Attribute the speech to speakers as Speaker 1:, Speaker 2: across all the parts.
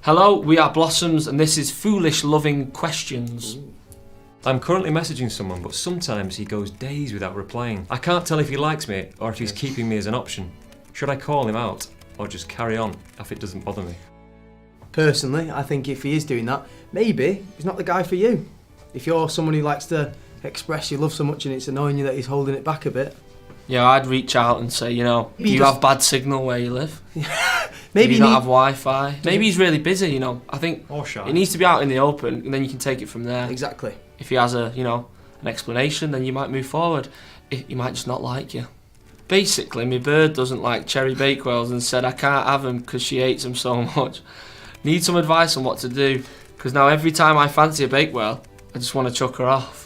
Speaker 1: Hello, we are Blossoms, and this is Foolish Loving Questions.
Speaker 2: I'm currently messaging someone, but sometimes he goes days without replying. I can't tell if he likes me or if he's keeping me as an option. Should I call him out or just carry on if it doesn't bother me?
Speaker 3: Personally, I think if he is doing that, maybe he's not the guy for you. If you're someone who likes to express your love so much and it's annoying you that he's holding it back a bit.
Speaker 1: Yeah, I'd reach out and say, do you have bad signal where you live?
Speaker 3: Maybe
Speaker 1: do you not have Wi-Fi? Maybe he's really busy, I think
Speaker 2: or shy.
Speaker 1: It needs to be out in the open, and then you can take it from there.
Speaker 3: Exactly.
Speaker 1: If he has an explanation, then you might move forward. He might just not like you. Basically, my bird doesn't like cherry bakewells and said I can't have them because she hates them so much. Need some advice on what to do, because now every time I fancy a bakewell, I just want to chuck her off.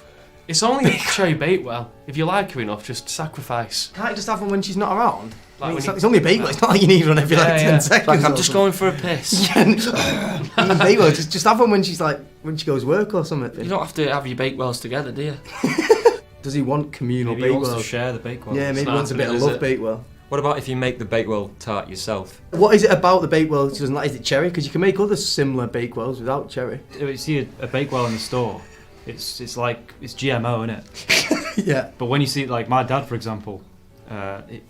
Speaker 4: It's only a cherry bakewell. If you like her enough, just sacrifice.
Speaker 3: Can't you just have one when she's not around?
Speaker 4: Like
Speaker 3: it's only a bakewell, it's not like you need one every 10 seconds.
Speaker 1: Like I'm just going for a piss.
Speaker 3: Bakewell, just have one when she goes work or something.
Speaker 1: You don't have to have your bakewells together, do you?
Speaker 3: Does he want communal
Speaker 2: Maybe he
Speaker 3: bakewell?
Speaker 2: wants to share the bakewell.
Speaker 3: Yeah, maybe he wants a bit of love bakewell.
Speaker 2: What about if you make the bakewell tart yourself?
Speaker 3: What is it about the bakewell she doesn't like? Is it cherry? Because you can make other similar bakewells without cherry.
Speaker 5: If you see a bakewell in the store, it's GMO, isn't it?
Speaker 3: Yeah.
Speaker 5: But when you see like my dad, for example,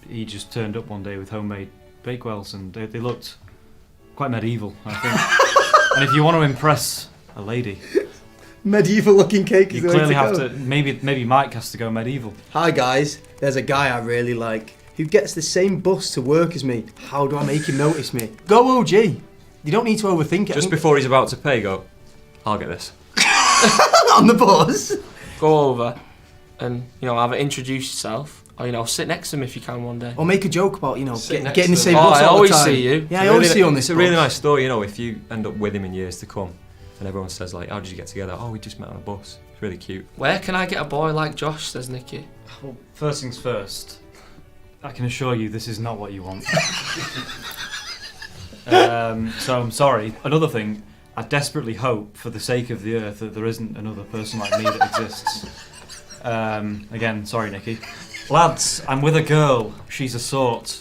Speaker 5: he just turned up one day with homemade bakewells, and they looked quite medieval, I think. And if you want to impress a lady,
Speaker 3: medieval looking cake is
Speaker 5: you
Speaker 3: the way
Speaker 5: clearly
Speaker 3: to
Speaker 5: have
Speaker 3: go.
Speaker 5: to. Maybe Mike has to go medieval.
Speaker 3: Hi guys, there's a guy I really like who gets the same bus to work as me. How do I make him notice me? Go OG. You don't need to overthink it.
Speaker 2: Just before he's about to pay, go, I'll get this.
Speaker 3: On the bus.
Speaker 1: Go over and, either introduce yourself or, sit next to him if you can one day.
Speaker 3: Or make a joke about,
Speaker 4: Sit next
Speaker 3: getting the
Speaker 4: to
Speaker 3: same
Speaker 4: them.
Speaker 3: bus
Speaker 1: I
Speaker 3: all
Speaker 1: always
Speaker 3: the time.
Speaker 1: see you.
Speaker 3: Yeah, I always see you on this
Speaker 2: It's a really nice story, if you end up with him in years to come and everyone says like, how did you get together? Oh, we just met on a bus. It's really cute.
Speaker 1: Where can I get a boy like Josh, says Nikki.
Speaker 5: Well, first things first, I can assure you this is not what you want. So I'm sorry. Another thing, I desperately hope, for the sake of the earth, that there isn't another person like me that exists. Again, sorry, Nikki. Lads, I'm with a girl. She's a sort.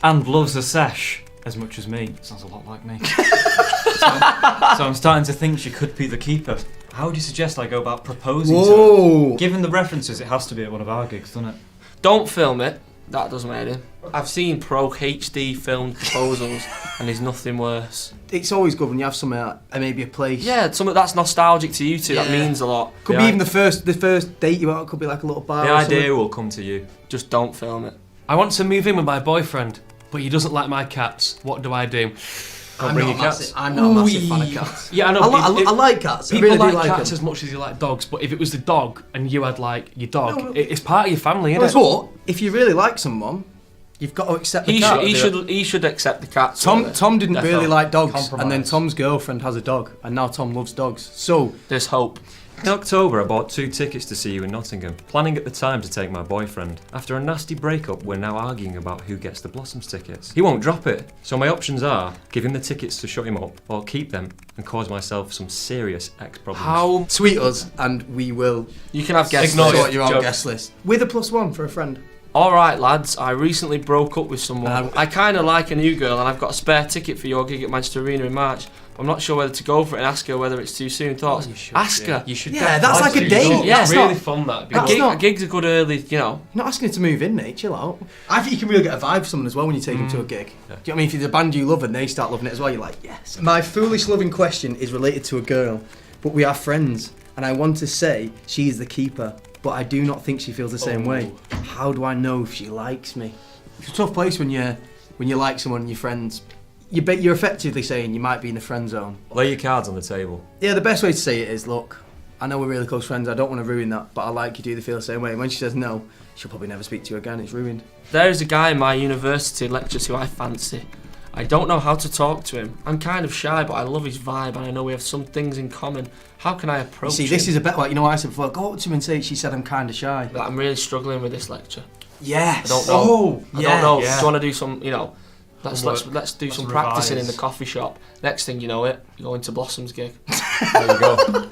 Speaker 5: And loves a sesh as much as me. Sounds a lot like me. So I'm starting to think she could be the keeper. How would you suggest I go about proposing to her? Given the references, it has to be at one of our gigs, doesn't it?
Speaker 1: Don't film it. That doesn't matter. I've seen Pro HD filmed proposals and there's nothing worse.
Speaker 3: It's always good when you have something at maybe a place.
Speaker 1: Yeah, something that's nostalgic to you two, that means a lot.
Speaker 3: Could be even the first date you out, could be like a little bar.
Speaker 2: The
Speaker 3: or
Speaker 2: idea
Speaker 3: something.
Speaker 2: will come to you.
Speaker 1: Just don't film it.
Speaker 4: I want to move in with my boyfriend, but he doesn't like my cats. What do I do?
Speaker 3: I'm
Speaker 2: bring
Speaker 3: not
Speaker 2: your cats.
Speaker 3: I'm not a massive fan of cats.
Speaker 4: Yeah, I know.
Speaker 3: I like cats. I
Speaker 4: People
Speaker 3: really do
Speaker 4: like cats
Speaker 3: them.
Speaker 4: as much as you like dogs, but if it was the dog and you had like your dog, it's part of your family, isn't
Speaker 3: Guess
Speaker 4: it?
Speaker 3: what? If you really like someone, you've got to accept the cat.
Speaker 1: He should accept the cat.
Speaker 3: Tom didn't
Speaker 1: Defo.
Speaker 3: really like dogs,
Speaker 5: Compromise.
Speaker 3: and then Tom's girlfriend has a dog, and now Tom loves dogs. So
Speaker 1: There's hope.
Speaker 2: In October, I bought 2 tickets to see you in Nottingham, planning at the time to take my boyfriend. After a nasty breakup, we're now arguing about who gets the Blossoms tickets. He won't drop it, so my options are give him the tickets to shut him up, or keep them and cause myself some serious ex problems.
Speaker 1: How
Speaker 3: tweet us, and we will
Speaker 1: you can have guest
Speaker 3: sort
Speaker 1: list.
Speaker 3: your own
Speaker 1: Joke.
Speaker 3: guest list with a +1 for a friend.
Speaker 1: Alright lads, I recently broke up with someone. I kinda like a new girl and I've got a spare ticket for your gig at Manchester Arena in March. But I'm not sure whether to go for it and ask her whether it's too soon. Thoughts?
Speaker 4: You should,
Speaker 1: ask her.
Speaker 4: You should.
Speaker 3: Yeah, that's like a date.
Speaker 1: Yeah,
Speaker 4: It's
Speaker 1: it's
Speaker 4: really
Speaker 1: not-
Speaker 4: fun. That.
Speaker 3: That's
Speaker 1: A
Speaker 3: not-
Speaker 1: gig's a good early,
Speaker 3: You're not asking her to move in, mate. Chill out. I think you can really get a vibe from someone as well when you take them to a gig.
Speaker 2: Yeah.
Speaker 3: Do you know what I mean? If it's a band you love and they start loving it as well, you're like, yes. My foolish loving question is related to a girl, but we are friends, and I want to say she is the keeper, but I do not think she feels the same way. How do I know if she likes me? It's a tough place when you like someone and you're friends. You're effectively saying you might be in the friend zone.
Speaker 2: Lay your cards on the table.
Speaker 3: Yeah, the best way to say it is, look, I know we're really close friends, I don't want to ruin that, but I like you, do they feel the same way? And when she says no, she'll probably never speak to you again, it's ruined.
Speaker 1: There is a guy in my university lectures who I fancy. I don't know how to talk to him. I'm kind of shy, but I love his vibe and I know we have some things in common. How can I approach
Speaker 3: See,
Speaker 1: him?
Speaker 3: this is a bit like, what I said before, go up to him and say, she said I'm kind of shy.
Speaker 1: I'm really struggling with this lecture.
Speaker 3: Yes!
Speaker 1: I don't know.
Speaker 3: Oh,
Speaker 1: I don't know.
Speaker 3: yes.
Speaker 1: Do you want to do some, let's do
Speaker 5: Let's
Speaker 1: some practicing in
Speaker 5: revise.
Speaker 1: the coffee shop. Next thing you know it, you're going to Blossom's gig.
Speaker 2: There you go.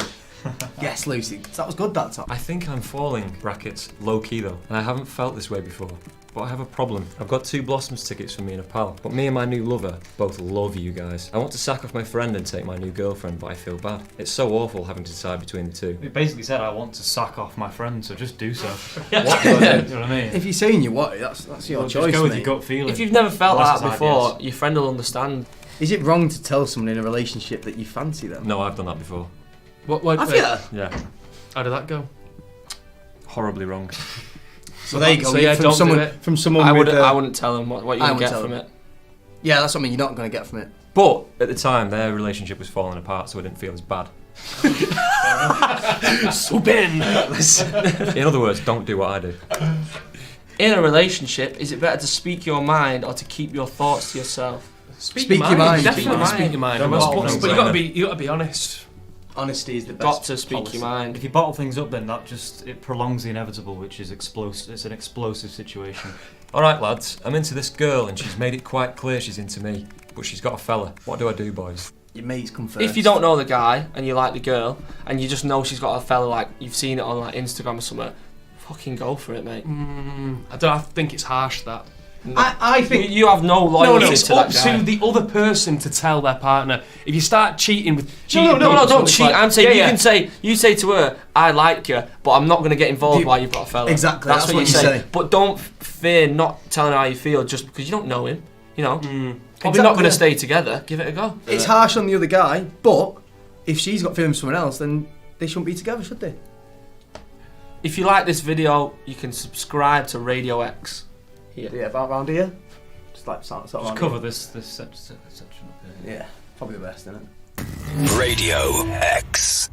Speaker 3: Yes, Lucy, that was good that time.
Speaker 2: I think I'm falling, brackets, low key though, and I haven't felt this way before. but I have a problem. I've got 2 Blossoms tickets for me and a pal, but me and my new lover both love you guys. I want to sack off my friend and take my new girlfriend, but I feel bad. It's so awful having to decide between the two.
Speaker 5: It basically said I want to sack off my friend, so just do so. What do I do? You know what I mean?
Speaker 3: If you're saying you want it, that's your
Speaker 5: Well,
Speaker 3: choice,
Speaker 5: just go with
Speaker 3: mate.
Speaker 5: your gut feeling.
Speaker 1: If you've never felt
Speaker 5: Last
Speaker 1: that
Speaker 5: time,
Speaker 1: before,
Speaker 5: yes.
Speaker 1: your friend will understand.
Speaker 3: Is it wrong to tell someone in a relationship that you fancy them?
Speaker 2: No, I've done that before.
Speaker 4: What,
Speaker 3: Have
Speaker 4: wait,
Speaker 3: you?
Speaker 2: Yeah,
Speaker 4: how did that go?
Speaker 2: horribly wrong.
Speaker 3: So there you go.
Speaker 4: So yeah,
Speaker 3: from
Speaker 4: don't
Speaker 3: someone,
Speaker 4: do it.
Speaker 3: From someone
Speaker 1: I
Speaker 3: with,
Speaker 1: wouldn't tell them what you're
Speaker 3: I
Speaker 1: going to
Speaker 3: wouldn't
Speaker 1: get
Speaker 3: tell
Speaker 1: from
Speaker 3: them.
Speaker 1: it.
Speaker 3: Yeah, that's what I mean. You're not going to get from it.
Speaker 2: But at the time, their relationship was falling apart, so I didn't feel as bad.
Speaker 4: So Ben.
Speaker 2: In other words, don't do what I do.
Speaker 1: In a relationship, is it better to speak your mind or to keep your thoughts to yourself?
Speaker 3: Speak your mind.
Speaker 4: Definitely
Speaker 1: Speak
Speaker 4: speak your mind.
Speaker 2: Don't
Speaker 4: But
Speaker 2: bottle
Speaker 4: but
Speaker 2: things
Speaker 4: you
Speaker 2: up,
Speaker 4: gotta
Speaker 2: innit?
Speaker 4: be honest.
Speaker 3: Honesty is the best.
Speaker 1: Got to speak
Speaker 3: policy.
Speaker 1: your mind.
Speaker 5: If you bottle things up, then it prolongs the inevitable, which is explosive. It's an explosive situation.
Speaker 2: Alright, lads, I'm into this girl and she's made it quite clear she's into me, but she's got a fella. What do I do, boys?
Speaker 3: Your mates come first.
Speaker 1: If you don't know the guy and you like the girl and you just know she's got a fella, like you've seen it on like Instagram or something, fucking go for it, mate.
Speaker 4: I think it's harsh that.
Speaker 3: I think
Speaker 1: You have no loyalty
Speaker 4: No, it's
Speaker 1: to
Speaker 4: up
Speaker 1: that guy.
Speaker 4: to the other person to tell their partner. If you start cheating with
Speaker 1: No, don't cheat. I'm saying
Speaker 4: Yeah,
Speaker 1: you can say to her, "I like you, but I'm not going to get involved while you've got a fella."
Speaker 3: Exactly, that's what
Speaker 1: you
Speaker 3: you
Speaker 1: say.
Speaker 3: say.
Speaker 1: But don't fear not telling her how you feel just because you don't know him. You know, probably
Speaker 3: Exactly.
Speaker 1: not going to stay together. Give it a go.
Speaker 3: it's harsh on the other guy, but if she's got feelings for someone else, then they shouldn't be together, should they?
Speaker 1: If you like this video, you can subscribe to Radio X. Here.
Speaker 3: Yeah, about round here. Just like sort of
Speaker 5: Just
Speaker 3: round
Speaker 5: cover
Speaker 3: here.
Speaker 5: this section up here.
Speaker 3: Yeah, probably the best, isn't it?
Speaker 6: Radio X.